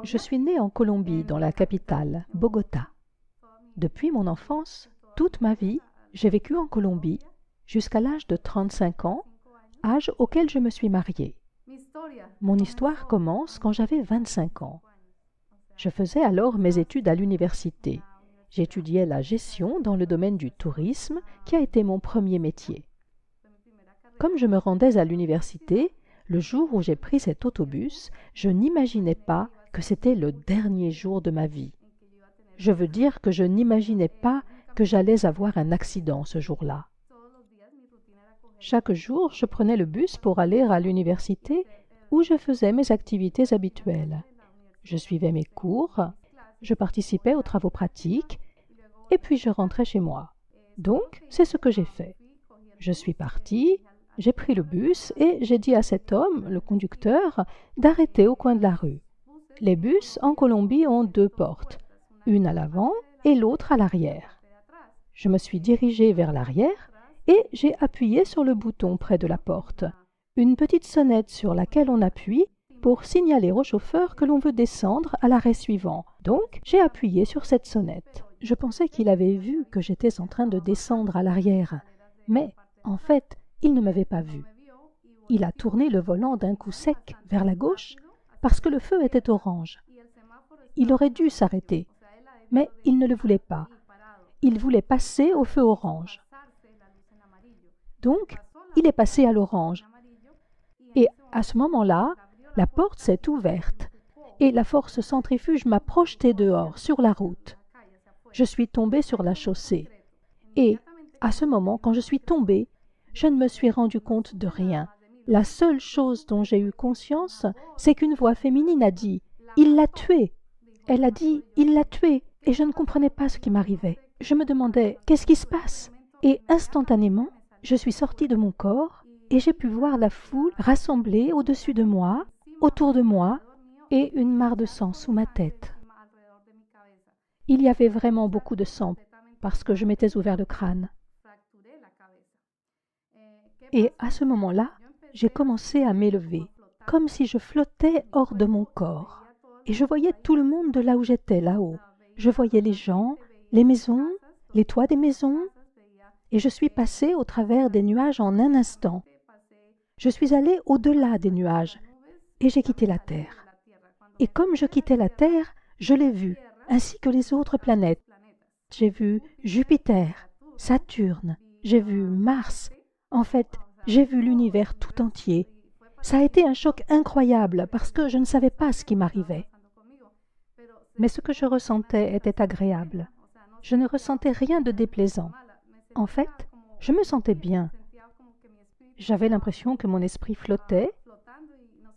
Je suis née en Colombie, dans la capitale, Bogota. Depuis mon enfance, toute ma vie, j'ai vécu en Colombie jusqu'à l'âge de 35 ans, âge auquel je me suis mariée. Mon histoire commence quand j'avais 25 ans. Je faisais alors mes études à l'université. J'étudiais la gestion dans le domaine du tourisme, qui a été mon premier métier. Comme je me rendais à l'université, le jour où j'ai pris cet autobus, je n'imaginais pas que c'était le dernier jour de ma vie. Je veux dire que je n'imaginais pas que j'allais avoir un accident ce jour-là. Chaque jour, je prenais le bus pour aller à l'université où je faisais mes activités habituelles. Je suivais mes cours, je participais aux travaux pratiques et puis je rentrais chez moi. Donc, c'est ce que j'ai fait. Je suis partie, j'ai pris le bus et j'ai dit à cet homme, le conducteur, d'arrêter au coin de la rue. Les bus en Colombie ont 2 portes, une à l'avant et l'autre à l'arrière. Je me suis dirigée vers l'arrière et j'ai appuyé sur le bouton près de la porte, une petite sonnette sur laquelle on appuie pour signaler au chauffeur que l'on veut descendre à l'arrêt suivant. Donc, j'ai appuyé sur cette sonnette. Je pensais qu'il avait vu que j'étais en train de descendre à l'arrière, mais en fait, il ne m'avait pas vu. Il a tourné le volant d'un coup sec vers la gauche parce que le feu était orange. Il aurait dû s'arrêter, mais il ne le voulait pas. Il voulait passer au feu orange. Donc, il est passé à l'orange. Et à ce moment-là, la porte s'est ouverte et la force centrifuge m'a projeté dehors, sur la route. Je suis tombée sur la chaussée. Et à ce moment, quand je suis tombée, je ne me suis rendu compte de rien. La seule chose dont j'ai eu conscience, c'est qu'une voix féminine a dit « Il l'a tué ». Elle a dit « Il l'a tué » et je ne comprenais pas ce qui m'arrivait. Je me demandais « Qu'est-ce qui se passe ?» Et instantanément, je suis sortie de mon corps et j'ai pu voir la foule rassemblée au-dessus de moi, autour de moi, et une mare de sang sous ma tête. Il y avait vraiment beaucoup de sang parce que je m'étais ouvert le crâne. Et à ce moment-là, j'ai commencé à m'élever, comme si je flottais hors de mon corps. Et je voyais tout le monde de là où j'étais, là-haut. Je voyais les gens, les maisons, les toits des maisons, et je suis passée au travers des nuages en un instant. Je suis allée au-delà des nuages, et j'ai quitté la Terre. Et comme je quittais la Terre, je l'ai vue, ainsi que les autres planètes. J'ai vu Jupiter, Saturne, j'ai vu Mars. En fait, j'ai vu l'univers tout entier. Ça a été un choc incroyable parce que je ne savais pas ce qui m'arrivait. Mais ce que je ressentais était agréable. Je ne ressentais rien de déplaisant. En fait, je me sentais bien. J'avais l'impression que mon esprit flottait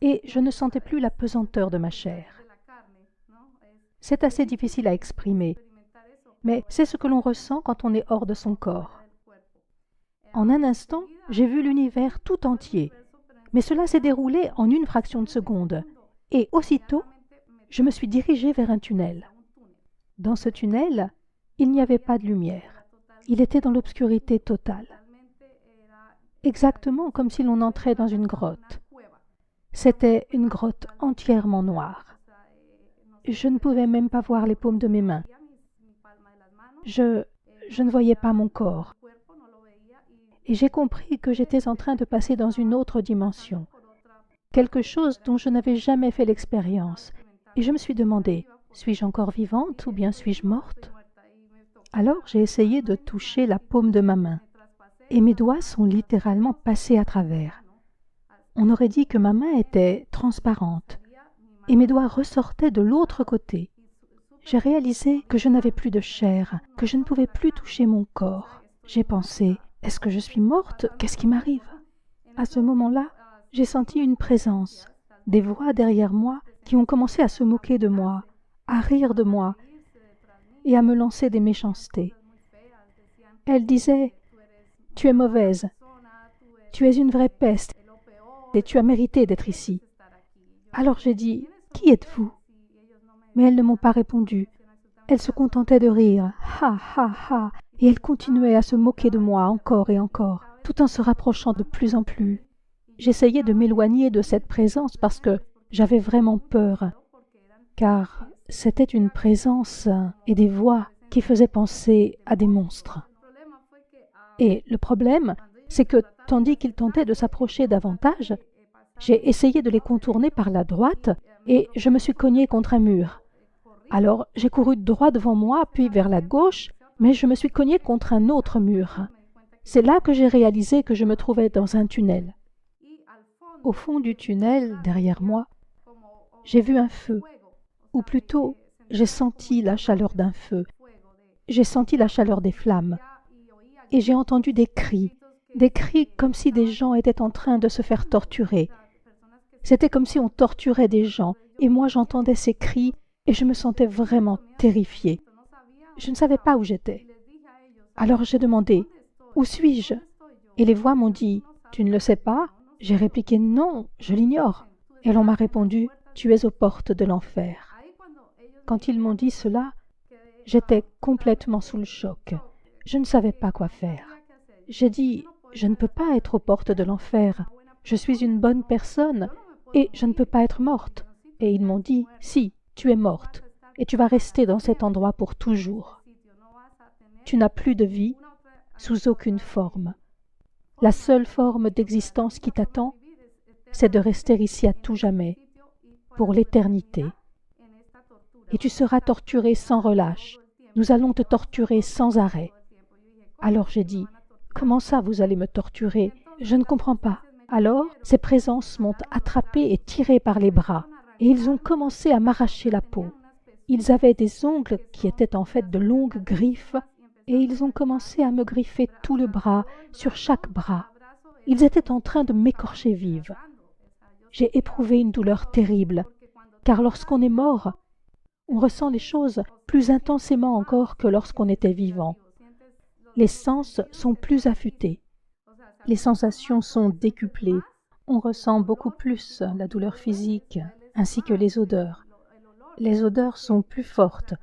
et je ne sentais plus la pesanteur de ma chair. C'est assez difficile à exprimer, mais c'est ce que l'on ressent quand on est hors de son corps. En un instant, j'ai vu l'univers tout entier, mais cela s'est déroulé en une fraction de seconde, et aussitôt, je me suis dirigée vers un tunnel. Dans ce tunnel, il n'y avait pas de lumière. Il était dans l'obscurité totale. Exactement comme si l'on entrait dans une grotte. C'était une grotte entièrement noire. Je ne pouvais même pas voir les paumes de mes mains. Je ne voyais pas mon corps. Et j'ai compris que j'étais en train de passer dans une autre dimension, quelque chose dont je n'avais jamais fait l'expérience. Et je me suis demandé, suis-je encore vivante ou bien suis-je morte? Alors j'ai essayé de toucher la paume de ma main, et mes doigts sont littéralement passés à travers. On aurait dit que ma main était transparente, et mes doigts ressortaient de l'autre côté. J'ai réalisé que je n'avais plus de chair, que je ne pouvais plus toucher mon corps. J'ai pensé, est-ce que je suis morte? Qu'est-ce qui m'arrive? À ce moment-là, j'ai senti une présence, des voix derrière moi qui ont commencé à se moquer de moi, à rire de moi et à me lancer des méchancetés. Elles disaient « Tu es mauvaise, tu es une vraie peste et tu as mérité d'être ici. » Alors j'ai dit « Qui êtes-vous » Mais elles ne m'ont pas répondu. Elles se contentaient de rire « Ha, ha, ha » et elles continuaient à se moquer de moi encore et encore, tout en se rapprochant de plus en plus. J'essayais de m'éloigner de cette présence parce que j'avais vraiment peur. car c'était une présence et des voix qui faisaient penser à des monstres. Et le problème, c'est que tandis qu'ils tentaient de s'approcher davantage, j'ai essayé de les contourner par la droite et je me suis cogné contre un mur. Alors j'ai couru droit devant moi, puis vers la gauche, mais je me suis cogné contre un autre mur. C'est là que j'ai réalisé que je me trouvais dans un tunnel. Au fond du tunnel, derrière moi, j'ai vu un feu, ou plutôt, j'ai senti la chaleur d'un feu. J'ai senti la chaleur des flammes. Et j'ai entendu des cris comme si des gens étaient en train de se faire torturer. C'était comme si on torturait des gens, et moi j'entendais ces cris, et je me sentais vraiment terrifiée. Je ne savais pas où j'étais. Alors j'ai demandé, « Où suis-je » Et les voix m'ont dit, « Tu ne le sais pas ?» J'ai répliqué, « Non, je l'ignore. » Et l'on m'a répondu, « Tu es aux portes de l'enfer. » Quand ils m'ont dit cela, j'étais complètement sous le choc. Je ne savais pas quoi faire. J'ai dit, « Je ne peux pas être aux portes de l'enfer. Je suis une bonne personne et je ne peux pas être morte. » Et ils m'ont dit, « Si, tu es morte et tu vas rester dans cet endroit pour toujours. Tu n'as plus de vie sous aucune forme. La seule forme d'existence qui t'attend, c'est de rester ici à tout jamais, pour l'éternité. Et tu seras torturé sans relâche. Nous allons te torturer sans arrêt. » Alors j'ai dit, « Comment ça vous allez me torturer? Je ne comprends pas. » Alors ces présences m'ont attrapé et tiré par les bras, et ils ont commencé à m'arracher la peau. Ils avaient des ongles qui étaient en fait de longues griffes, et ils ont commencé à me griffer tout le bras, sur chaque bras. Ils étaient en train de m'écorcher vive. J'ai éprouvé une douleur terrible, car lorsqu'on est mort, on ressent les choses plus intensément encore que lorsqu'on était vivant. Les sens sont plus affûtés. Les sensations sont décuplées. On ressent beaucoup plus la douleur physique, ainsi que les odeurs. Les odeurs sont plus fortes.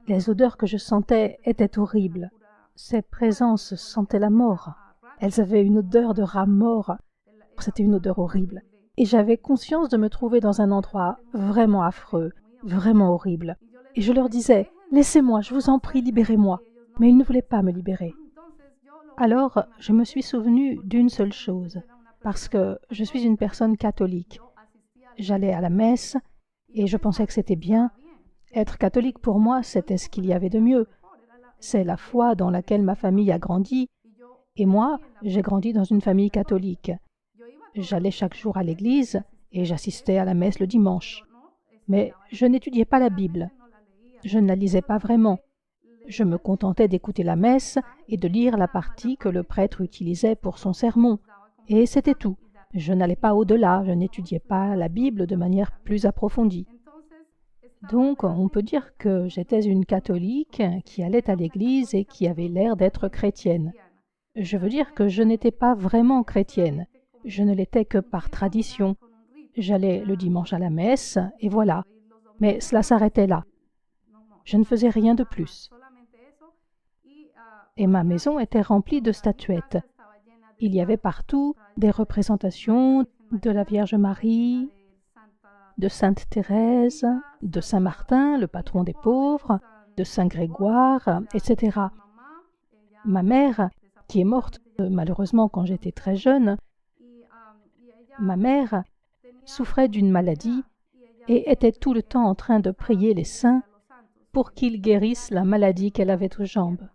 Les odeurs que je sentais étaient horribles. Ces présences sentaient la mort. Elles avaient une odeur de rat mort. C'était une odeur horrible. Et j'avais conscience de me trouver dans un endroit vraiment affreux, vraiment horrible. Et je leur disais, « Laissez-moi, je vous en prie, libérez-moi. » Mais ils ne voulaient pas me libérer. Alors, je me suis souvenue d'une seule chose, parce que je suis une personne catholique. J'allais à la messe et je pensais que c'était bien. Être catholique pour moi, c'était ce qu'il y avait de mieux. C'est la foi dans laquelle ma famille a grandi, et moi, j'ai grandi dans une famille catholique. J'allais chaque jour à l'église et j'assistais à la messe le dimanche. Mais je n'étudiais pas la Bible. Je ne la lisais pas vraiment. Je me contentais d'écouter la messe et de lire la partie que le prêtre utilisait pour son sermon. Et c'était tout. Je n'allais pas au-delà, je n'étudiais pas la Bible de manière plus approfondie. Donc, on peut dire que j'étais une catholique qui allait à l'église et qui avait l'air d'être chrétienne. Je veux dire que je n'étais pas vraiment chrétienne. Je ne l'étais que par tradition. J'allais le dimanche à la messe, et voilà. Mais cela s'arrêtait là. Je ne faisais rien de plus. Et ma maison était remplie de statuettes. Il y avait partout des représentations de la Vierge Marie, de Sainte Thérèse, de Saint Martin, le patron des pauvres, de Saint Grégoire, etc. Ma mère, qui est morte malheureusement quand j'étais très jeune, ma mère souffrait d'une maladie et était tout le temps en train de prier les saints pour qu'ils guérissent la maladie qu'elle avait aux jambes.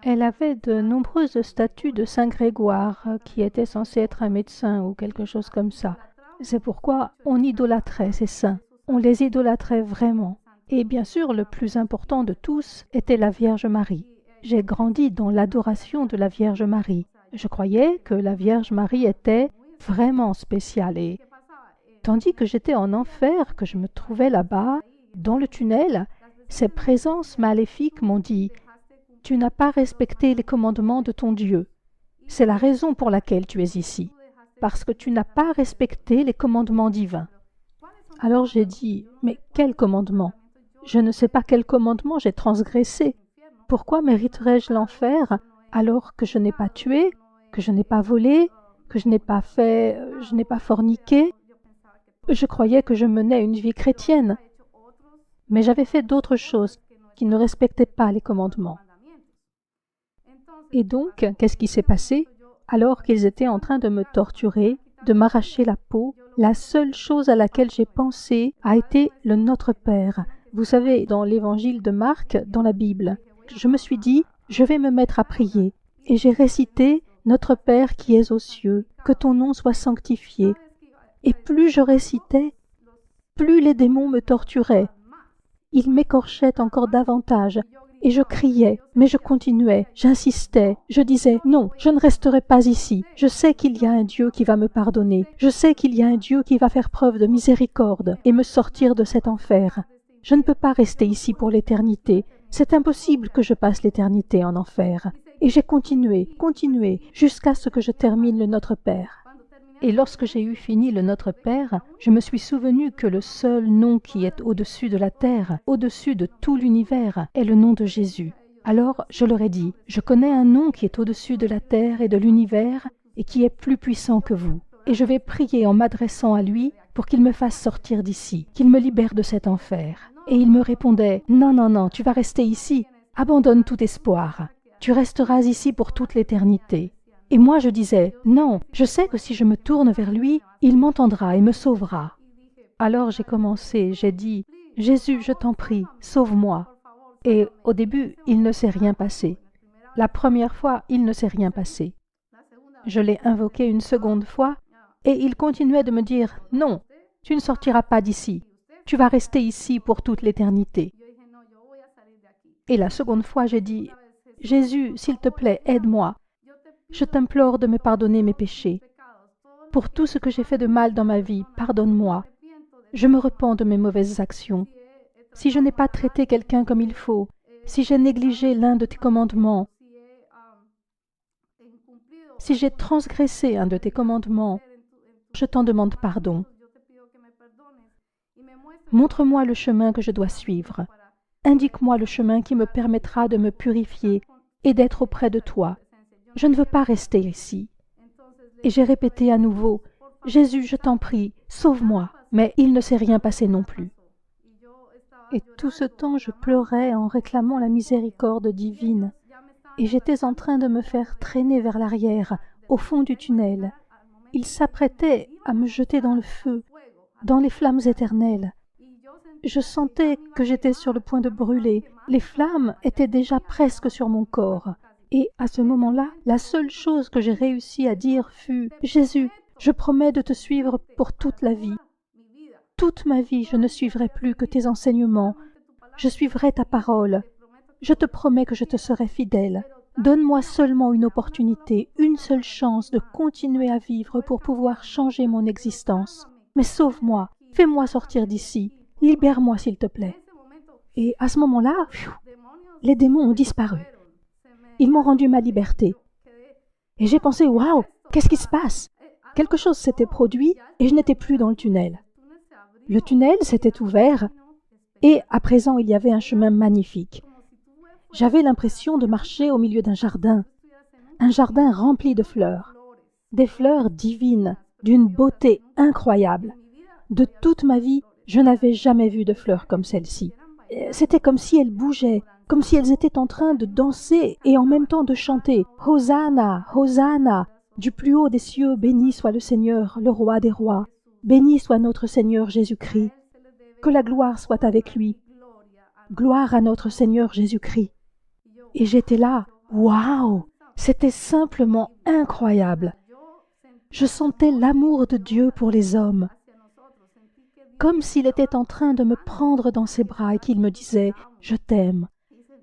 Elle avait de nombreuses statues de Saint Grégoire, qui était censé être un médecin ou quelque chose comme ça. C'est pourquoi on idolâtrait ces saints. On les idolâtrait vraiment. Et bien sûr, le plus important de tous était la Vierge Marie. J'ai grandi dans l'adoration de la Vierge Marie. Je croyais que la Vierge Marie était vraiment spéciale. Et tandis que j'étais en enfer, que je me trouvais là-bas, dans le tunnel, ces présences maléfiques m'ont dit « Tu n'as pas respecté les commandements de ton Dieu. C'est la raison pour laquelle tu es ici, parce que tu n'as pas respecté les commandements divins. » Alors j'ai dit « Mais quel commandement? Je ne sais pas quel commandement j'ai transgressé. Pourquoi mériterais-je l'enfer alors que je n'ai pas tué, que je n'ai pas volé, que je n'ai pas forniqué? Je croyais que je menais une vie chrétienne, mais j'avais fait d'autres choses qui ne respectaient pas les commandements. Et donc, qu'est-ce qui s'est passé? Alors qu'ils étaient en train de me torturer, de m'arracher la peau, la seule chose à laquelle j'ai pensé a été le Notre Père. Vous savez, dans l'évangile de Marc, dans la Bible, je me suis dit, je vais me mettre à prier. Et j'ai récité « Notre Père qui es aux cieux, que ton nom soit sanctifié ». Et plus je récitais, plus les démons me torturaient. Ils m'écorchaient encore davantage. Et je criais, mais je continuais, j'insistais, je disais « Non, je ne resterai pas ici. Je sais qu'il y a un Dieu qui va me pardonner. Je sais qu'il y a un Dieu qui va faire preuve de miséricorde et me sortir de cet enfer. Je ne peux pas rester ici pour l'éternité. C'est impossible que je passe l'éternité en enfer. » Et j'ai continué, jusqu'à ce que je termine le Notre Père. Et lorsque j'ai eu fini le Notre Père, je me suis souvenu que le seul nom qui est au-dessus de la terre, au-dessus de tout l'univers, est le nom de Jésus. Alors je leur ai dit, je connais un nom qui est au-dessus de la terre et de l'univers et qui est plus puissant que vous. Et je vais prier en m'adressant à lui pour qu'il me fasse sortir d'ici, qu'il me libère de cet enfer. Et il me répondait, non, non, non, tu vas rester ici, abandonne tout espoir. Tu resteras ici pour toute l'éternité. Et moi je disais, non, je sais que si je me tourne vers lui, il m'entendra et me sauvera. Alors j'ai commencé, j'ai dit, Jésus, je t'en prie, sauve-moi. Et au début, il ne s'est rien passé. La première fois, il ne s'est rien passé. Je l'ai invoqué une seconde fois, et il continuait de me dire, non, tu ne sortiras pas d'ici, tu vas rester ici pour toute l'éternité. Et la seconde fois, j'ai dit, Jésus, s'il te plaît, aide-moi. Je t'implore de me pardonner mes péchés. Pour tout ce que j'ai fait de mal dans ma vie, pardonne-moi. Je me repens de mes mauvaises actions. Si je n'ai pas traité quelqu'un comme il faut, si j'ai négligé l'un de tes commandements, si j'ai transgressé un de tes commandements, je t'en demande pardon. Montre-moi le chemin que je dois suivre. Indique-moi le chemin qui me permettra de me purifier et d'être auprès de toi. Je ne veux pas rester ici. Et j'ai répété à nouveau, Jésus, je t'en prie, sauve-moi. Mais il ne s'est rien passé non plus. Et tout ce temps, je pleurais en réclamant la miséricorde divine. Et j'étais en train de me faire traîner vers l'arrière, au fond du tunnel. Il s'apprêtait à me jeter dans le feu, dans les flammes éternelles. Je sentais que j'étais sur le point de brûler. Les flammes étaient déjà presque sur mon corps. Et à ce moment-là, la seule chose que j'ai réussi à dire fut « Jésus, je promets de te suivre pour toute la vie. Toute ma vie, je ne suivrai plus que tes enseignements. Je suivrai ta parole. Je te promets que je te serai fidèle. Donne-moi seulement une opportunité, une seule chance de continuer à vivre pour pouvoir changer mon existence. Mais sauve-moi, fais-moi sortir d'ici, libère-moi s'il te plaît. » Et à ce moment-là, les démons ont disparu. Ils m'ont rendu ma liberté. Et j'ai pensé, waouh, qu'est-ce qui se passe? Quelque chose s'était produit et je n'étais plus dans le tunnel. Le tunnel s'était ouvert et à présent il y avait un chemin magnifique. J'avais l'impression de marcher au milieu d'un jardin rempli de fleurs, des fleurs divines, d'une beauté incroyable. De toute ma vie, je n'avais jamais vu de fleurs comme celle-ci. C'était comme si elles bougeaient, comme si elles étaient en train de danser et en même temps de chanter « Hosanna, Hosanna !» Du plus haut des cieux, béni soit le Seigneur, le roi des rois. Béni soit notre Seigneur Jésus-Christ. Que la gloire soit avec lui. Gloire à notre Seigneur Jésus-Christ. Et j'étais là, waouh! C'était simplement incroyable. Je sentais l'amour de Dieu pour les hommes, comme s'il était en train de me prendre dans ses bras et qu'il me disait « Je t'aime ».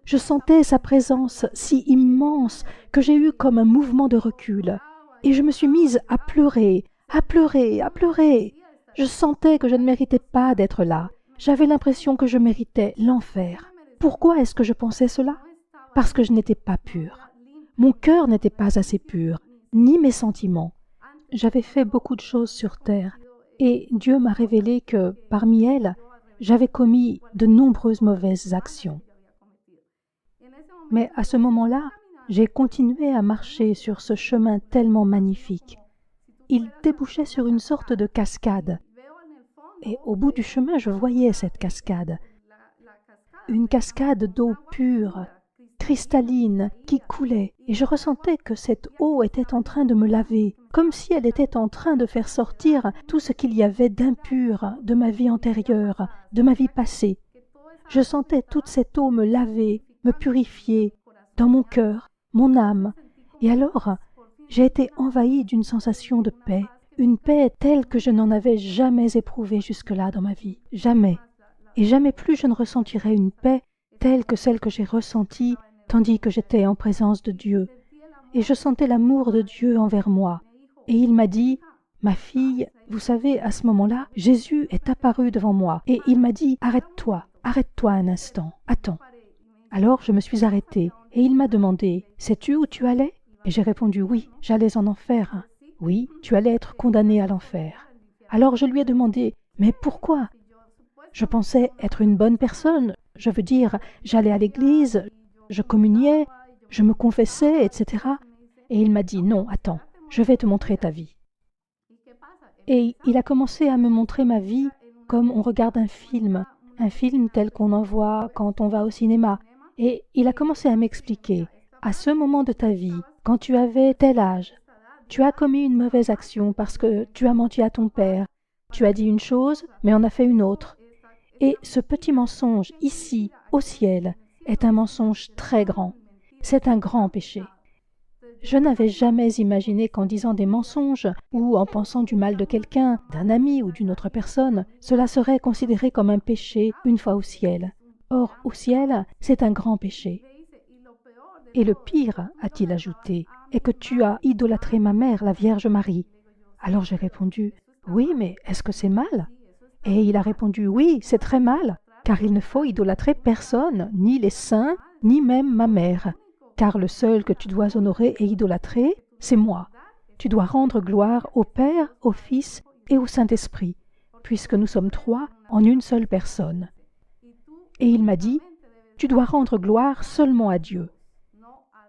Je sentais sa présence si immense que j'ai eu comme un mouvement de recul. Et je me suis mise à pleurer, à pleurer, à pleurer. Je sentais que je ne méritais pas d'être là. J'avais l'impression que je méritais l'enfer. Pourquoi est-ce que je pensais cela? Parce que je n'étais pas pure. Mon cœur n'était pas assez pur, ni mes sentiments. J'avais fait beaucoup de choses sur terre, et Dieu m'a révélé que, parmi elles, j'avais commis de nombreuses mauvaises actions. Mais à ce moment-là, j'ai continué à marcher sur ce chemin tellement magnifique. Il débouchait sur une sorte de cascade. Et au bout du chemin, je voyais cette cascade. Une cascade d'eau pure, cristalline, qui coulait. Et je ressentais que cette eau était en train de me laver, comme si elle était en train de faire sortir tout ce qu'il y avait d'impur de ma vie antérieure, de ma vie passée. Je sentais toute cette eau me laver, me purifier, dans mon cœur, mon âme. Et alors, j'ai été envahie d'une sensation de paix, une paix telle que je n'en avais jamais éprouvée jusque-là dans ma vie. Jamais. Et jamais plus je ne ressentirai une paix telle que celle que j'ai ressentie tandis que j'étais en présence de Dieu. Et je sentais l'amour de Dieu envers moi. Et il m'a dit, « Ma fille, vous savez, à ce moment-là, Jésus est apparu devant moi. Et il m'a dit, « Arrête-toi un instant, attends. » Alors je me suis arrêtée et il m'a demandé, « Sais-tu où tu allais ?» Et j'ai répondu, « Oui, j'allais en enfer. » « Oui, tu allais être condamné à l'enfer. » Alors je lui ai demandé, « Mais pourquoi ?» Je pensais être une bonne personne, je veux dire, j'allais à l'église, je communiais, je me confessais, etc. Et il m'a dit, « Non, attends, je vais te montrer ta vie. » Et il a commencé à me montrer ma vie comme on regarde un film tel qu'on en voit quand on va au cinéma. Et il a commencé à m'expliquer, « À ce moment de ta vie, quand tu avais tel âge, tu as commis une mauvaise action parce que tu as menti à ton père. Tu as dit une chose, mais en as fait une autre. Et ce petit mensonge, ici, au ciel, est un mensonge très grand. C'est un grand péché. » Je n'avais jamais imaginé qu'en disant des mensonges ou en pensant du mal de quelqu'un, d'un ami ou d'une autre personne, cela serait considéré comme un péché une fois au ciel. Or, au ciel, c'est un grand péché. Et le pire, a-t-il ajouté, est que tu as idolâtré ma mère, la Vierge Marie. Alors j'ai répondu, « Oui, mais est-ce que c'est mal ?» Et il a répondu, « Oui, c'est très mal, car il ne faut idolâtrer personne, ni les saints, ni même ma mère. Car le seul que tu dois honorer et idolâtrer, c'est moi. Tu dois rendre gloire au Père, au Fils et au Saint-Esprit, puisque nous sommes trois en une seule personne. » Et il m'a dit, « Tu dois rendre gloire seulement à Dieu,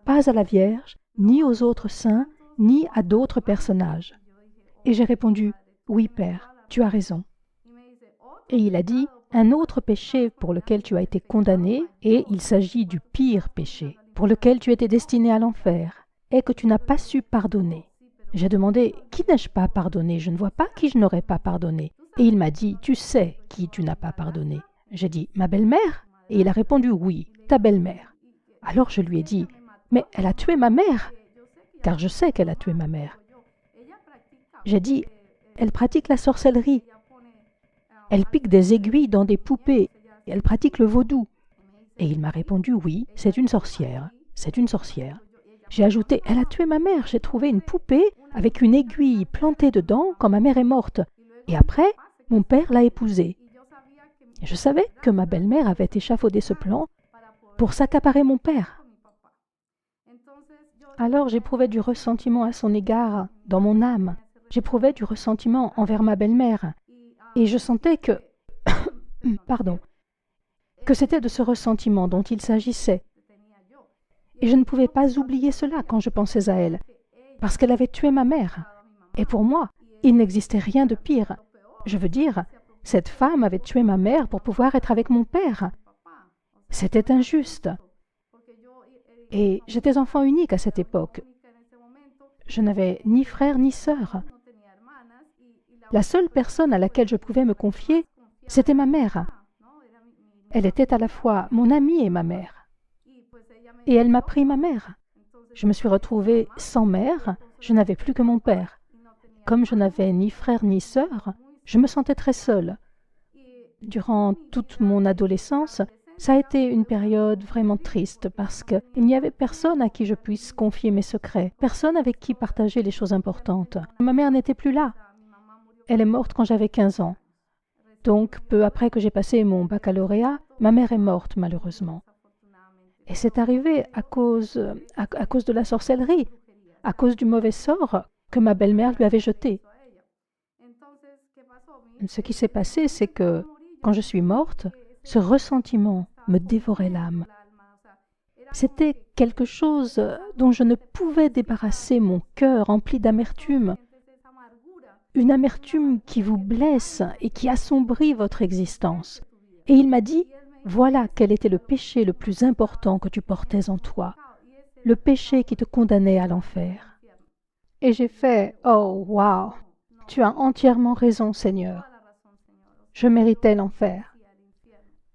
pas à la Vierge, ni aux autres saints, ni à d'autres personnages. » Et j'ai répondu, « Oui, Père, tu as raison. » Et il a dit, « Un autre péché pour lequel tu as été condamné, et il s'agit du pire péché, pour lequel tu étais destiné à l'enfer, est que tu n'as pas su pardonner. » J'ai demandé, « Qui n'ai-je pas pardonné? Je ne vois pas qui je n'aurais pas pardonné. » Et il m'a dit, « Tu sais qui tu n'as pas pardonné. » J'ai dit, « Ma belle-mère ?» Et il a répondu, « Oui, ta belle-mère. » Alors je lui ai dit, « Mais elle a tué ma mère, car je sais qu'elle a tué ma mère. » J'ai dit, « Elle pratique la sorcellerie. Elle pique des aiguilles dans des poupées. Elle pratique le vaudou. » Et il m'a répondu, « Oui, c'est une sorcière. C'est une sorcière. » J'ai ajouté, « Elle a tué ma mère. J'ai trouvé une poupée avec une aiguille plantée dedans quand ma mère est morte. Et après, mon père l'a épousée. » Je savais que ma belle-mère avait échafaudé ce plan pour s'accaparer mon père. Alors j'éprouvais du ressentiment à son égard dans mon âme. J'éprouvais du ressentiment envers ma belle-mère. Et je sentais que... pardon. Que c'était de ce ressentiment dont il s'agissait. Et je ne pouvais pas oublier cela quand je pensais à elle, parce qu'elle avait tué ma mère. Et pour moi, il n'existait rien de pire. Je veux dire, cette femme avait tué ma mère pour pouvoir être avec mon père. C'était injuste. Et j'étais enfant unique à cette époque. Je n'avais ni frère ni sœur. La seule personne à laquelle je pouvais me confier, c'était ma mère. Elle était à la fois mon amie et ma mère. Et elle m'a pris ma mère. Je me suis retrouvée sans mère, je n'avais plus que mon père. Comme je n'avais ni frère ni sœur, je me sentais très seule. Durant toute mon adolescence, ça a été une période vraiment triste parce qu'il n'y avait personne à qui je puisse confier mes secrets, personne avec qui partager les choses importantes. Ma mère n'était plus là. Elle est morte quand j'avais 15 ans. Donc, peu après que j'ai passé mon baccalauréat, ma mère est morte malheureusement. Et c'est arrivé à cause de la sorcellerie, à cause du mauvais sort que ma belle-mère lui avait jeté. Ce qui s'est passé, c'est que quand je suis morte, ce ressentiment me dévorait l'âme. C'était quelque chose dont je ne pouvais débarrasser mon cœur rempli d'amertume, une amertume qui vous blesse et qui assombrit votre existence. Et il m'a dit, voilà quel était le péché le plus important que tu portais en toi, le péché qui te condamnait à l'enfer. Et j'ai fait, oh, waouh, tu as entièrement raison, Seigneur. Je méritais l'enfer.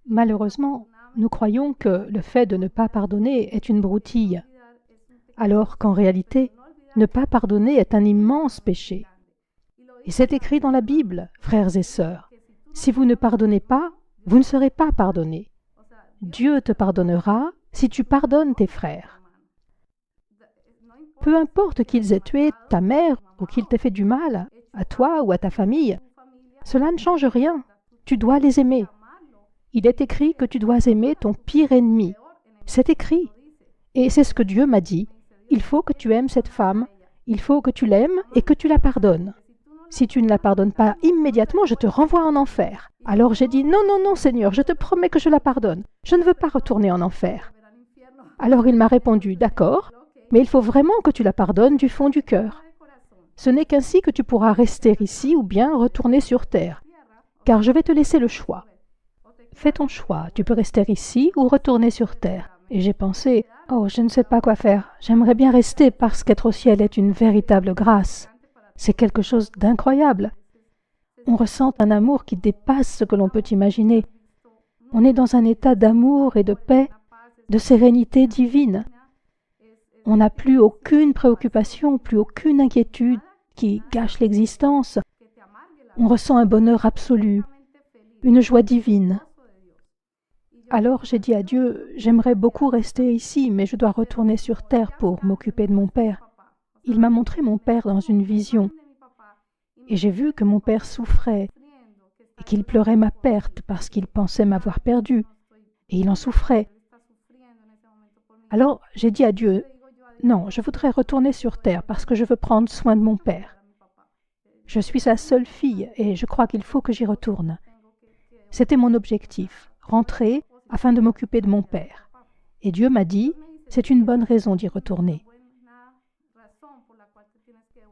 Malheureusement, nous croyons que le fait de ne pas pardonner est une broutille, alors qu'en réalité, ne pas pardonner est un immense péché. Et c'est écrit dans la Bible, frères et sœurs, si vous ne pardonnez pas, vous ne serez pas pardonnés. Dieu te pardonnera si tu pardonnes tes frères. Peu importe qu'ils aient tué ta mère ou qu'ils t'aient fait du mal, à toi ou à ta famille, cela ne change rien. Tu dois les aimer. Il est écrit que tu dois aimer ton pire ennemi. C'est écrit. Et c'est ce que Dieu m'a dit. Il faut que tu aimes cette femme, il faut que tu l'aimes et que tu la pardonnes. Si tu ne la pardonnes pas immédiatement, je te renvoie en enfer. Alors j'ai dit, non, non, non, Seigneur, je te promets que je la pardonne. Je ne veux pas retourner en enfer. Alors il m'a répondu, d'accord, mais il faut vraiment que tu la pardonnes du fond du cœur. Ce n'est qu'ainsi que tu pourras rester ici ou bien retourner sur terre, car je vais te laisser le choix. Fais ton choix, tu peux rester ici ou retourner sur terre. Et j'ai pensé, oh, je ne sais pas quoi faire, j'aimerais bien rester parce qu'être au ciel est une véritable grâce. C'est quelque chose d'incroyable. On ressent un amour qui dépasse ce que l'on peut imaginer. On est dans un état d'amour et de paix, de sérénité divine. On n'a plus aucune préoccupation, plus aucune inquiétude qui gâche l'existence. On ressent un bonheur absolu, une joie divine. Alors j'ai dit à Dieu, j'aimerais beaucoup rester ici, mais je dois retourner sur terre pour m'occuper de mon père. Il m'a montré mon père dans une vision, et j'ai vu que mon père souffrait, et qu'il pleurait ma perte parce qu'il pensait m'avoir perdu, et il en souffrait. Alors j'ai dit à Dieu, non, je voudrais retourner sur terre parce que je veux prendre soin de mon père. Je suis sa seule fille, et je crois qu'il faut que j'y retourne. C'était mon objectif, rentrer afin de m'occuper de mon père. Et Dieu m'a dit, c'est une bonne raison d'y retourner.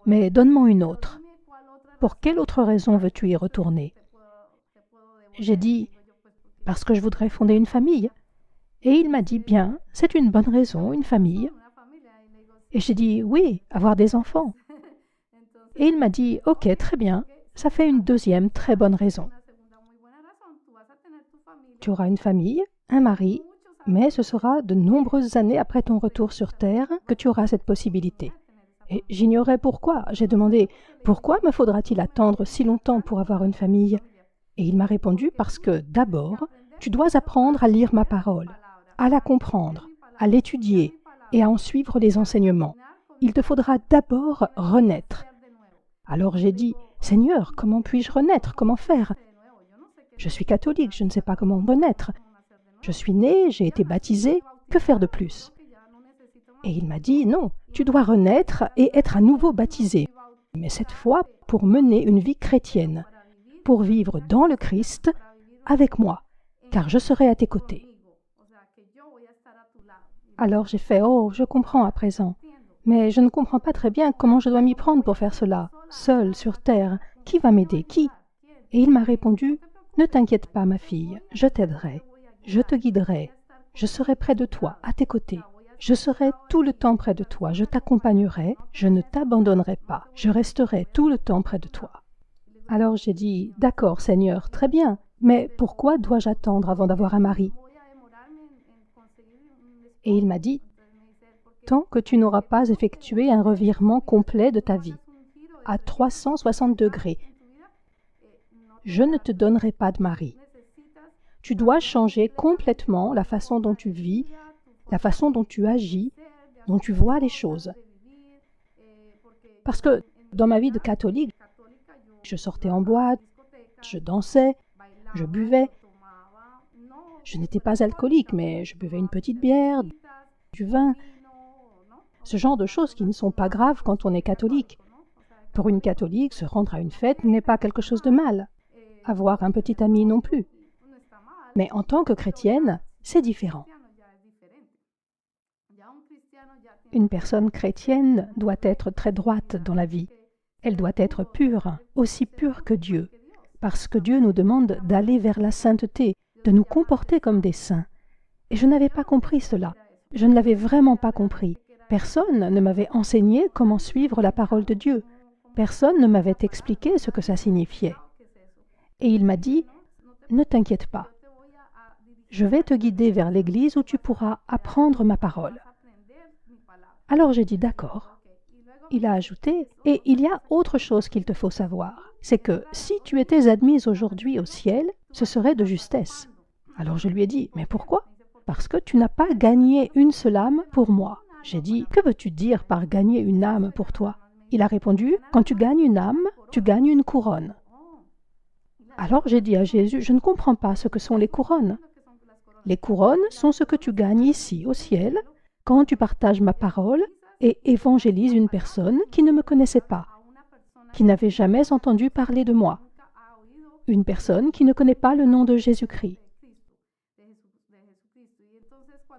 Mais donne-moi une autre. Pour quelle autre raison veux-tu y retourner? J'ai dit, parce que je voudrais fonder une famille. Et il m'a dit, bien, c'est une bonne raison, une famille. Et j'ai dit, oui, avoir des enfants. Et il m'a dit, ok, très bien, ça fait une deuxième très bonne raison. Tu auras une famille, un mari, mais ce sera de nombreuses années après ton retour sur Terre que tu auras cette possibilité. Et j'ignorais pourquoi. J'ai demandé, pourquoi me faudra-t-il attendre si longtemps pour avoir une famille? Et il m'a répondu, parce que d'abord, tu dois apprendre à lire ma parole, à la comprendre, à l'étudier et à en suivre les enseignements. Il te faudra d'abord renaître. Alors j'ai dit, Seigneur, comment puis-je renaître? Comment faire? Je suis catholique, je ne sais pas comment renaître. Je suis né, j'ai été baptisé, que faire de plus? Et il m'a dit, non, tu dois renaître et être à nouveau baptisé, mais cette fois pour mener une vie chrétienne, pour vivre dans le Christ avec moi, car je serai à tes côtés. Alors j'ai fait, oh, je comprends à présent, mais je ne comprends pas très bien comment je dois m'y prendre pour faire cela, seul sur terre. Qui va m'aider? Qui? Et il m'a répondu, ne t'inquiète pas, ma fille, je t'aiderai, je te guiderai, je serai près de toi, à tes côtés. Je serai tout le temps près de toi, je t'accompagnerai, je ne t'abandonnerai pas, je resterai tout le temps près de toi. Alors j'ai dit, d'accord Seigneur, très bien, mais pourquoi dois-je attendre avant d'avoir un mari? Et il m'a dit, tant que tu n'auras pas effectué un revirement complet de ta vie, à 360 degrés, je ne te donnerai pas de mari. Tu dois changer complètement la façon dont tu vis, la façon dont tu agis, dont tu vois les choses. Parce que dans ma vie de catholique, je sortais en boîte, je dansais, je buvais. Je n'étais pas alcoolique, mais je buvais une petite bière, du vin. Ce genre de choses qui ne sont pas graves quand on est catholique. Pour une catholique, se rendre à une fête n'est pas quelque chose de mal. Avoir un petit ami non plus. Mais en tant que chrétienne, c'est différent. Une personne chrétienne doit être très droite dans la vie. Elle doit être pure, aussi pure que Dieu, parce que Dieu nous demande d'aller vers la sainteté, de nous comporter comme des saints. Et je n'avais pas compris cela. Je ne l'avais vraiment pas compris. Personne ne m'avait enseigné comment suivre la parole de Dieu. Personne ne m'avait expliqué ce que ça signifiait. Et il m'a dit, « Ne t'inquiète pas. Je vais te guider vers l'église où tu pourras apprendre ma parole. » Alors j'ai dit, « D'accord. » Il a ajouté, « Et il y a autre chose qu'il te faut savoir. C'est que si tu étais admise aujourd'hui au ciel, ce serait de justesse. » Alors je lui ai dit, « Mais pourquoi ? » « Parce que tu n'as pas gagné une seule âme pour moi. » J'ai dit, « Que veux-tu dire par gagner une âme pour toi ?» Il a répondu, « Quand tu gagnes une âme, tu gagnes une couronne. » Alors j'ai dit à Jésus, « Je ne comprends pas ce que sont les couronnes. » Les couronnes sont ce que tu gagnes ici, au ciel, quand tu partages ma parole et évangélises une personne qui ne me connaissait pas, qui n'avait jamais entendu parler de moi, une personne qui ne connaît pas le nom de Jésus-Christ.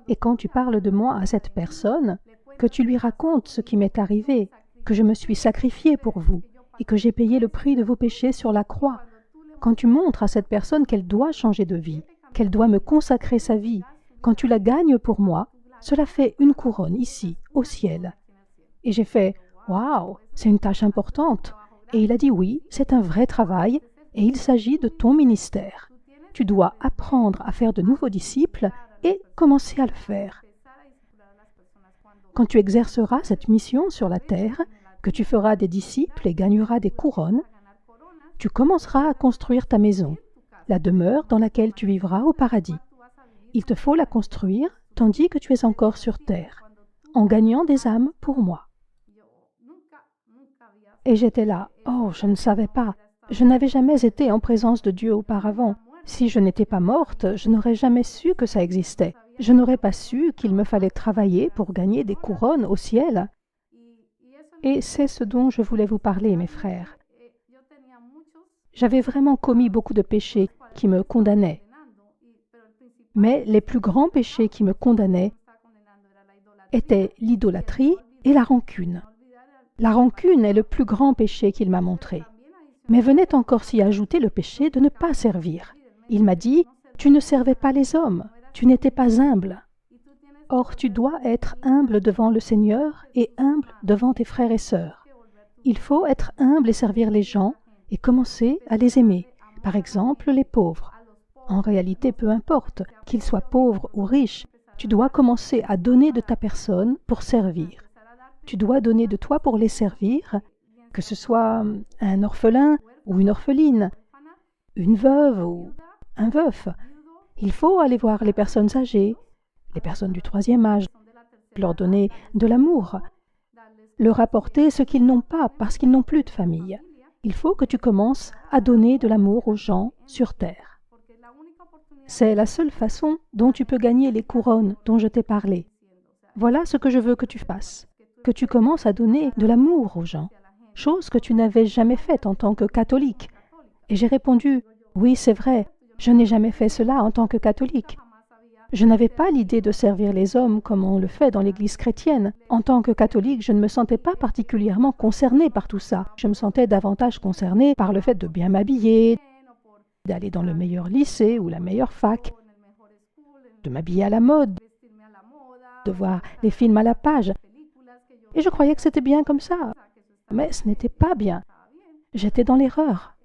Et quand tu parles de moi à cette personne, que tu lui racontes ce qui m'est arrivé, que je me suis sacrifié pour vous et que j'ai payé le prix de vos péchés sur la croix, quand tu montres à cette personne qu'elle doit changer de vie, qu'elle doit me consacrer sa vie, quand tu la gagnes pour moi, cela fait une couronne ici, au ciel. Et j'ai fait « Waouh, c'est une tâche importante !» Et il a dit « Oui, c'est un vrai travail et il s'agit de ton ministère. Tu dois apprendre à faire de nouveaux disciples et commencer à le faire. Quand tu exerceras cette mission sur la terre, que tu feras des disciples et gagneras des couronnes, tu commenceras à construire ta maison, la demeure dans laquelle tu vivras au paradis. Il te faut la construire tandis que tu es encore sur terre, en gagnant des âmes pour moi. » Et j'étais là, « Oh, je ne savais pas. Je n'avais jamais été en présence de Dieu auparavant. Si je n'étais pas morte, je n'aurais jamais su que ça existait. Je n'aurais pas su qu'il me fallait travailler pour gagner des couronnes au ciel. » Et c'est ce dont je voulais vous parler, mes frères. J'avais vraiment commis beaucoup de péchés qui me condamnaient. Mais les plus grands péchés qui me condamnaient étaient l'idolâtrie et la rancune. La rancune est le plus grand péché qu'il m'a montré. Mais venait encore s'y ajouter le péché de ne pas servir. Il m'a dit, « Tu ne servais pas les hommes, tu n'étais pas humble. Or, tu dois être humble devant le Seigneur et humble devant tes frères et sœurs. Il faut être humble et servir les gens et commencer à les aimer. Par exemple, les pauvres. En réalité, peu importe, qu'ils soient pauvres ou riches, tu dois commencer à donner de ta personne pour servir. Tu dois donner de toi pour les servir, que ce soit un orphelin ou une orpheline, une veuve ou un veuf. Il faut aller voir les personnes âgées, les personnes du troisième âge, leur donner de l'amour, leur apporter ce qu'ils n'ont pas parce qu'ils n'ont plus de famille. Il faut que tu commences à donner de l'amour aux gens sur terre. C'est la seule façon dont tu peux gagner les couronnes dont je t'ai parlé. Voilà ce que je veux que tu fasses, que tu commences à donner de l'amour aux gens, chose que tu n'avais jamais faite en tant que catholique. Et j'ai répondu, « Oui, c'est vrai, je n'ai jamais fait cela en tant que catholique. Je n'avais pas l'idée de servir les hommes comme on le fait dans l'Église chrétienne. En tant que catholique, je ne me sentais pas particulièrement concernée par tout ça. Je me sentais davantage concernée par le fait de bien m'habiller, d'aller dans le meilleur lycée ou la meilleure fac, de m'habiller à la mode, de voir les films à la page. Et je croyais que c'était bien comme ça. Mais ce n'était pas bien. J'étais dans l'erreur.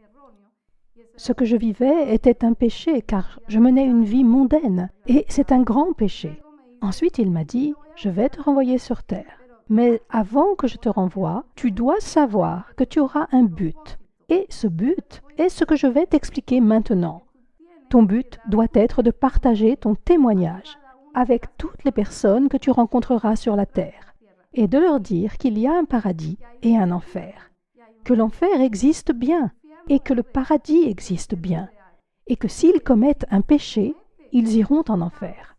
Ce que je vivais était un péché, car je menais une vie mondaine, et c'est un grand péché. Ensuite, il m'a dit, « Je vais te renvoyer sur terre. Mais avant que je te renvoie, tu dois savoir que tu auras un but. Et ce but est ce que je vais t'expliquer maintenant. Ton but doit être de partager ton témoignage avec toutes les personnes que tu rencontreras sur la terre, et de leur dire qu'il y a un paradis et un enfer, que l'enfer existe bien, et que le paradis existe bien, et que s'ils commettent un péché, ils iront en enfer.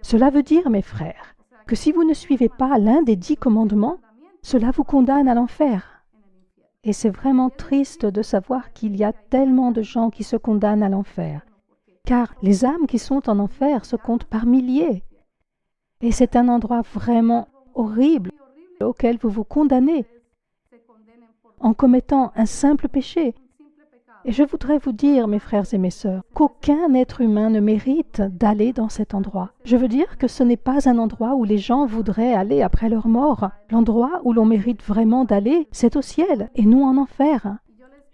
Cela veut dire, mes frères, que si vous ne suivez pas l'un des 10 commandements, cela vous condamne à l'enfer. Et c'est vraiment triste de savoir qu'il y a tellement de gens qui se condamnent à l'enfer, car les âmes qui sont en enfer se comptent par milliers. Et c'est un endroit vraiment horrible auquel vous vous condamnez. en commettant un simple péché. Et je voudrais vous dire, mes frères et mes sœurs, qu'aucun être humain ne mérite d'aller dans cet endroit. Je veux dire que ce n'est pas un endroit où les gens voudraient aller après leur mort. L'endroit où l'on mérite vraiment d'aller, c'est au ciel et non en enfer.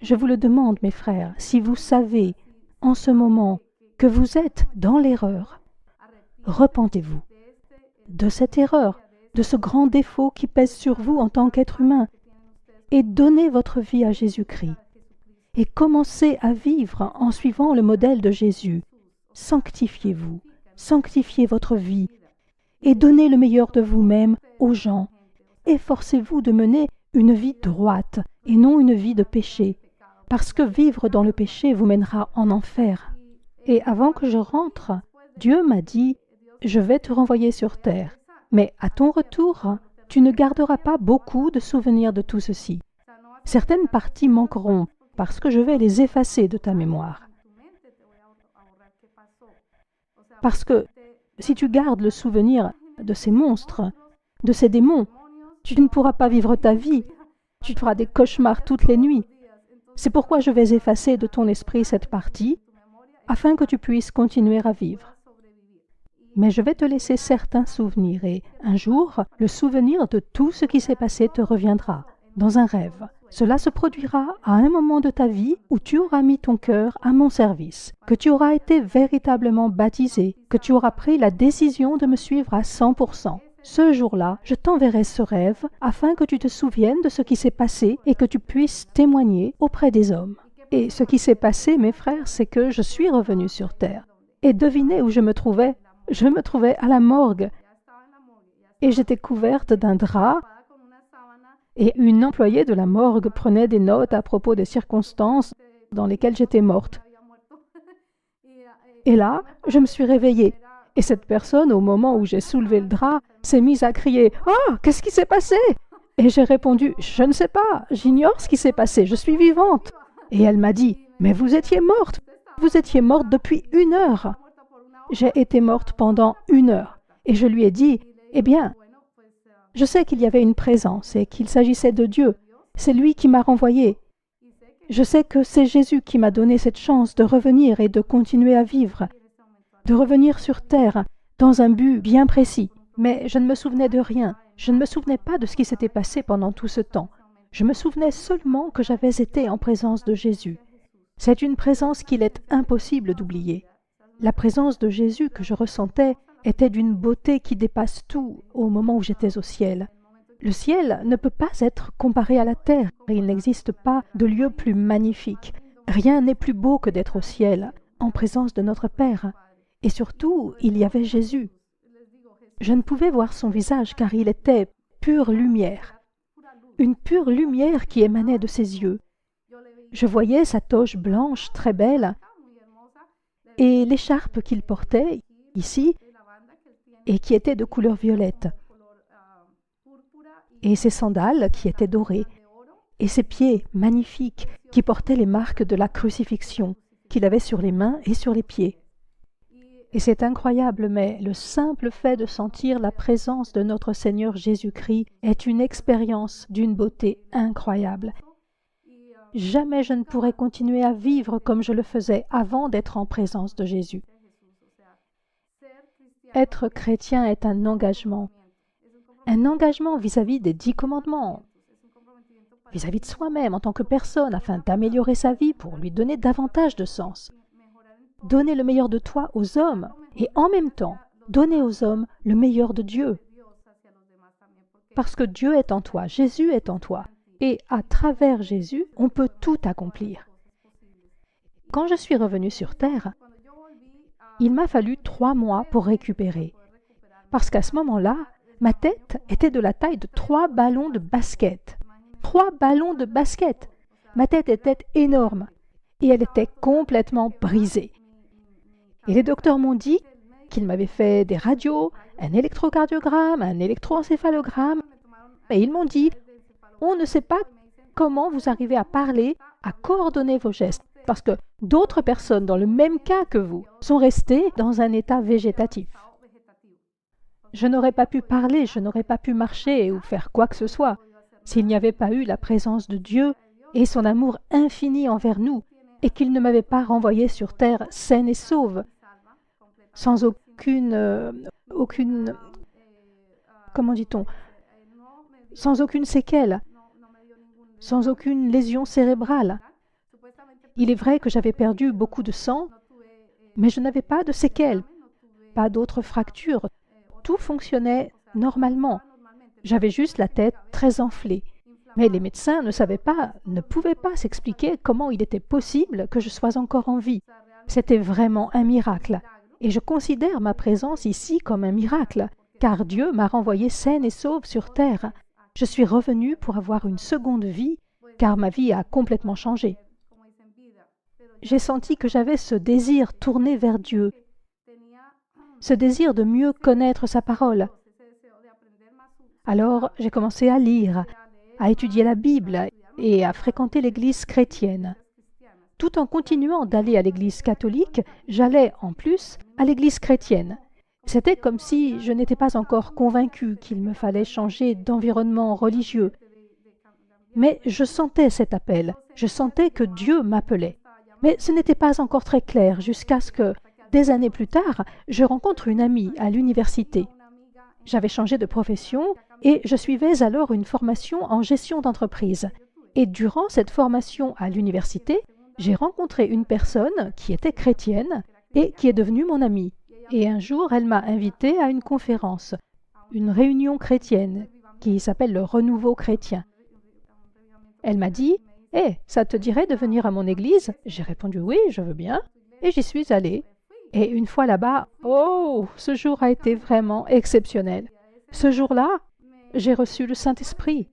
Je vous le demande, mes frères, si vous savez en ce moment que vous êtes dans l'erreur, repentez-vous de cette erreur, de ce grand défaut qui pèse sur vous en tant qu'être humain, et donnez votre vie à Jésus-Christ. Et commencez à vivre en suivant le modèle de Jésus. Sanctifiez-vous, sanctifiez votre vie et donnez le meilleur de vous-même aux gens. Efforcez-vous de mener une vie droite et non une vie de péché, parce que vivre dans le péché vous mènera en enfer. Et avant que je rentre, Dieu m'a dit, « Je vais te renvoyer sur terre, mais à ton retour, tu ne garderas pas beaucoup de souvenirs de tout ceci. Certaines parties manqueront, parce que je vais les effacer de ta mémoire. Parce que si tu gardes le souvenir de ces monstres, de ces démons, tu ne pourras pas vivre ta vie. Tu feras des cauchemars toutes les nuits. C'est pourquoi je vais effacer de ton esprit cette partie, afin que tu puisses continuer à vivre. Mais je vais te laisser certains souvenirs et, un jour, le souvenir de tout ce qui s'est passé te reviendra, dans un rêve. Cela se produira à un moment de ta vie où tu auras mis ton cœur à mon service, que tu auras été véritablement baptisé, que tu auras pris la décision de me suivre à 100%. Ce jour-là, je t'enverrai ce rêve afin que tu te souviennes de ce qui s'est passé et que tu puisses témoigner auprès des hommes. Et ce qui s'est passé, mes frères, c'est que je suis revenu sur terre. Et devinez où je me trouvais? Je me trouvais à la morgue. Et j'étais couverte d'un drap. Et une employée de la morgue prenait des notes à propos des circonstances dans lesquelles j'étais morte. Et là, je me suis réveillée. Et cette personne, au moment où j'ai soulevé le drap, s'est mise à crier « Oh, qu'est-ce qui s'est passé ?» Et j'ai répondu « Je ne sais pas, j'ignore ce qui s'est passé, je suis vivante. » Et elle m'a dit « Mais vous étiez morte depuis 1 heure. » J'ai été morte pendant 1 heure. Et je lui ai dit « Eh bien, je sais qu'il y avait une présence et qu'il s'agissait de Dieu. C'est lui qui m'a renvoyée. Je sais que c'est Jésus qui m'a donné cette chance de revenir et de continuer à vivre, de revenir sur terre dans un but bien précis. Mais je ne me souvenais de rien. Je ne me souvenais pas de ce qui s'était passé pendant tout ce temps. Je me souvenais seulement que j'avais été en présence de Jésus. C'est une présence qu'il est impossible d'oublier. La présence de Jésus que je ressentais était d'une beauté qui dépasse tout au moment où j'étais au ciel. Le ciel ne peut pas être comparé à la terre. Il n'existe pas de lieu plus magnifique. Rien n'est plus beau que d'être au ciel, en présence de notre Père. Et surtout, il y avait Jésus. Je ne pouvais voir son visage car il était pure lumière. Une pure lumière qui émanait de ses yeux. Je voyais sa toge blanche très belle et l'écharpe qu'il portait ici et qui était de couleur violette, et ses sandales qui étaient dorées, et ses pieds magnifiques qui portaient les marques de la crucifixion qu'il avait sur les mains et sur les pieds. Et c'est incroyable, mais le simple fait de sentir la présence de notre Seigneur Jésus-Christ est une expérience d'une beauté incroyable. Jamais je ne pourrais continuer à vivre comme je le faisais avant d'être en présence de Jésus. Être chrétien est un engagement vis-à-vis des 10 commandements, vis-à-vis de soi-même en tant que personne, afin d'améliorer sa vie pour lui donner davantage de sens. Donner le meilleur de toi aux hommes et en même temps, donner aux hommes le meilleur de Dieu. Parce que Dieu est en toi, Jésus est en toi, et à travers Jésus, on peut tout accomplir. Quand je suis revenue sur terre, il m'a fallu 3 mois pour récupérer. Parce qu'à ce moment-là, ma tête était de la taille de 3 ballons de basket. 3 ballons de basket! Ma tête était énorme et elle était complètement brisée. Et les docteurs m'ont dit qu'ils m'avaient fait des radios, un électrocardiogramme, un électroencéphalogramme. Et ils m'ont dit, on ne sait pas comment vous arrivez à parler, à coordonner vos gestes. Parce que d'autres personnes dans le même cas que vous sont restées dans un état végétatif. Je n'aurais pas pu parler, je n'aurais pas pu marcher ou faire quoi que ce soit. s'il n'y avait pas eu la présence de Dieu et son amour infini envers nous, et qu'il ne m'avait pas renvoyé sur terre saine et sauve, sans comment dit-on, sans aucune séquelle, sans aucune lésion cérébrale. Il est vrai que j'avais perdu beaucoup de sang, mais je n'avais pas de séquelles, pas d'autres fractures. Tout fonctionnait normalement. J'avais juste la tête très enflée. Mais les médecins ne pouvaient pas s'expliquer comment il était possible que je sois encore en vie. C'était vraiment un miracle. Et je considère ma présence ici comme un miracle, car Dieu m'a renvoyée saine et sauve sur terre. Je suis revenue pour avoir une seconde vie, car ma vie a complètement changé. J'ai senti que j'avais ce désir tourné vers Dieu, ce désir de mieux connaître sa parole. Alors, j'ai commencé à lire, à étudier la Bible et à fréquenter l'Église chrétienne. Tout en continuant d'aller à l'Église catholique, j'allais en plus à l'Église chrétienne. C'était comme si je n'étais pas encore convaincue qu'il me fallait changer d'environnement religieux. Mais je sentais cet appel, je sentais que Dieu m'appelait. Mais ce n'était pas encore très clair jusqu'à ce que, des années plus tard, je rencontre une amie à l'université. J'avais changé de profession et je suivais alors une formation en gestion d'entreprise. Et durant cette formation à l'université, j'ai rencontré une personne qui était chrétienne et qui est devenue mon amie. Et un jour, elle m'a invitée à une conférence, une réunion chrétienne qui s'appelle le Renouveau chrétien. Elle m'a dit « Hé, ça te dirait de venir à mon église ?» J'ai répondu « Oui, je veux bien. » Et j'y suis allée. Et une fois là-bas, oh, ce jour a été vraiment exceptionnel. Ce jour-là, j'ai reçu le Saint-Esprit.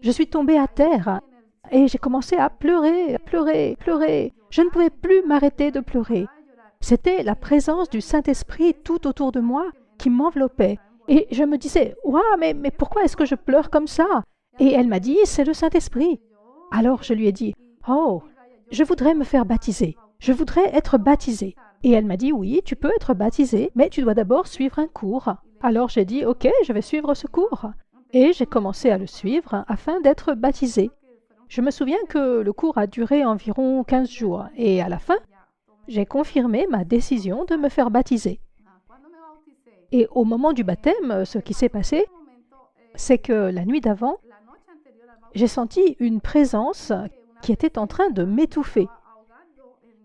Je suis tombée à terre et j'ai commencé à pleurer, pleurer, pleurer. Je ne pouvais plus m'arrêter de pleurer. C'était la présence du Saint-Esprit tout autour de moi qui m'enveloppait. Et je me disais, « Ouah, mais pourquoi est-ce que je pleure comme ça ?» Et elle m'a dit, « C'est le Saint-Esprit. » Alors je lui ai dit, « Oh, je voudrais me faire baptiser. Je voudrais être baptisée. » Et elle m'a dit, « Oui, tu peux être baptisée, mais tu dois d'abord suivre un cours. » Alors j'ai dit, « Ok, je vais suivre ce cours. » Et j'ai commencé à le suivre afin d'être baptisée. Je me souviens que le cours a duré environ 15 jours et à la fin, j'ai confirmé ma décision de me faire baptiser. Et au moment du baptême, ce qui s'est passé, c'est que la nuit d'avant, j'ai senti une présence qui était en train de m'étouffer.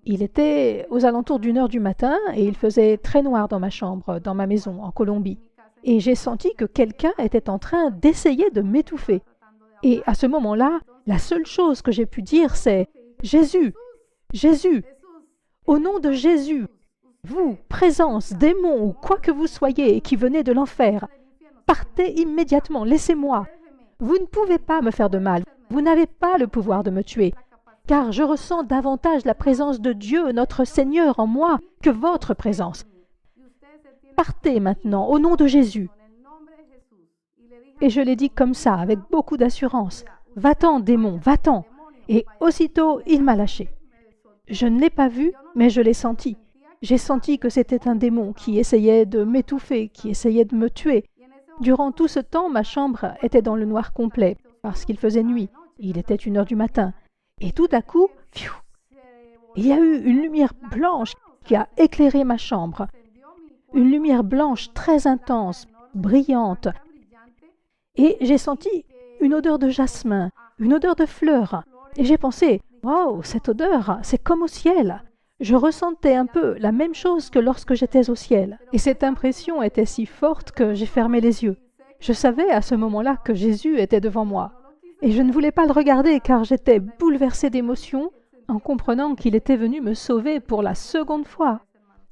Il était aux alentours d'1 heure du matin et il faisait très noir dans ma chambre, dans ma maison, en Colombie. Et j'ai senti que quelqu'un était en train d'essayer de m'étouffer. Et à ce moment-là, la seule chose que j'ai pu dire, c'est « Jésus, Jésus, au nom de Jésus, vous, présence, démon ou quoi que vous soyez qui venez de l'enfer, partez immédiatement, laissez-moi. Vous ne pouvez pas me faire de mal, vous n'avez pas le pouvoir de me tuer, car je ressens davantage la présence de Dieu, notre Seigneur, en moi que votre présence. Partez maintenant, au nom de Jésus. » Et je l'ai dit comme ça, avec beaucoup d'assurance. « Va-t'en, démon, va-t'en !» Et aussitôt, il m'a lâché. Je ne l'ai pas vu, mais je l'ai senti. J'ai senti que c'était un démon qui essayait de m'étouffer, qui essayait de me tuer. Durant tout ce temps, ma chambre était dans le noir complet, parce qu'il faisait nuit. Il était 1 heure du matin. Et tout à coup, pfiou, il y a eu une lumière blanche qui a éclairé ma chambre. Une lumière blanche très intense, brillante. Et j'ai senti une odeur de jasmin, une odeur de fleurs. Et j'ai pensé, « Wow, cette odeur, c'est comme au ciel !» Je ressentais un peu la même chose que lorsque j'étais au ciel. Et cette impression était si forte que j'ai fermé les yeux. Je savais à ce moment-là que Jésus était devant moi. Et je ne voulais pas le regarder car j'étais bouleversée d'émotion en comprenant qu'il était venu me sauver pour la seconde fois.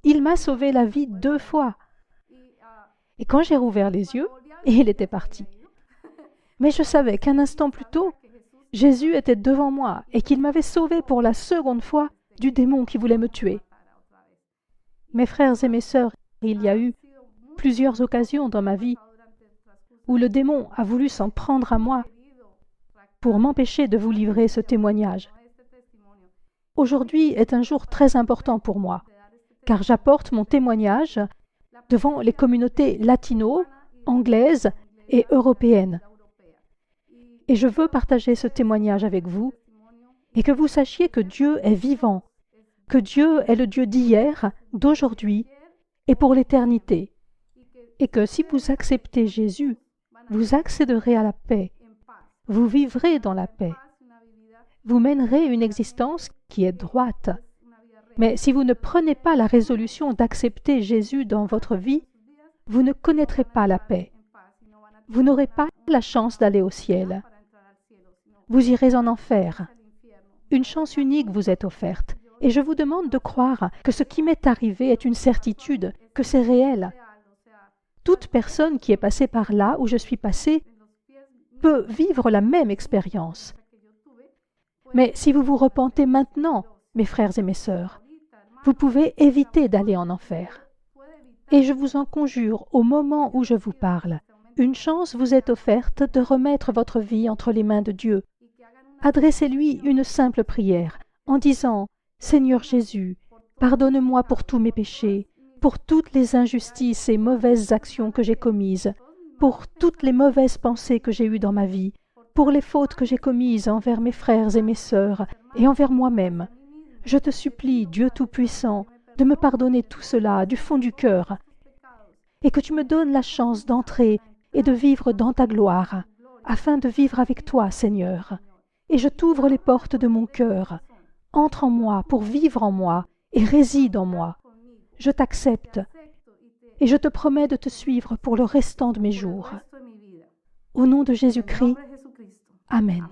Il m'a sauvé la vie 2 fois. Et quand j'ai rouvert les yeux, il était parti. Mais je savais qu'un instant plus tôt, Jésus était devant moi et qu'il m'avait sauvé pour la seconde fois du démon qui voulait me tuer. Mes frères et mes sœurs, il y a eu plusieurs occasions dans ma vie où le démon a voulu s'en prendre à moi pour m'empêcher de vous livrer ce témoignage. Aujourd'hui est un jour très important pour moi, car j'apporte mon témoignage devant les communautés latino, anglaises et européennes. Et je veux partager ce témoignage avec vous et que vous sachiez que Dieu est vivant, que Dieu est le Dieu d'hier, d'aujourd'hui et pour l'éternité. Et que si vous acceptez Jésus, vous accéderez à la paix. Vous vivrez dans la paix. Vous mènerez une existence qui est droite. Mais si vous ne prenez pas la résolution d'accepter Jésus dans votre vie, vous ne connaîtrez pas la paix. Vous n'aurez pas la chance d'aller au ciel. Vous irez en enfer. Une chance unique vous est offerte. Et je vous demande de croire que ce qui m'est arrivé est une certitude, que c'est réel. Toute personne qui est passée par là où je suis passée peut vivre la même expérience. Mais si vous vous repentez maintenant, mes frères et mes sœurs, vous pouvez éviter d'aller en enfer. Et je vous en conjure, au moment où je vous parle, une chance vous est offerte de remettre votre vie entre les mains de Dieu. Adressez-lui une simple prière en disant « Seigneur Jésus, pardonne-moi pour tous mes péchés, pour toutes les injustices et mauvaises actions que j'ai commises, pour toutes les mauvaises pensées que j'ai eues dans ma vie, pour les fautes que j'ai commises envers mes frères et mes sœurs et envers moi-même. Je te supplie, Dieu Tout-Puissant, de me pardonner tout cela du fond du cœur et que tu me donnes la chance d'entrer et de vivre dans ta gloire, afin de vivre avec toi, Seigneur. Et je t'ouvre les portes de mon cœur. Entre en moi pour vivre en moi et réside en moi. Je t'accepte et je te promets de te suivre pour le restant de mes jours. Au nom de Jésus-Christ, Amen.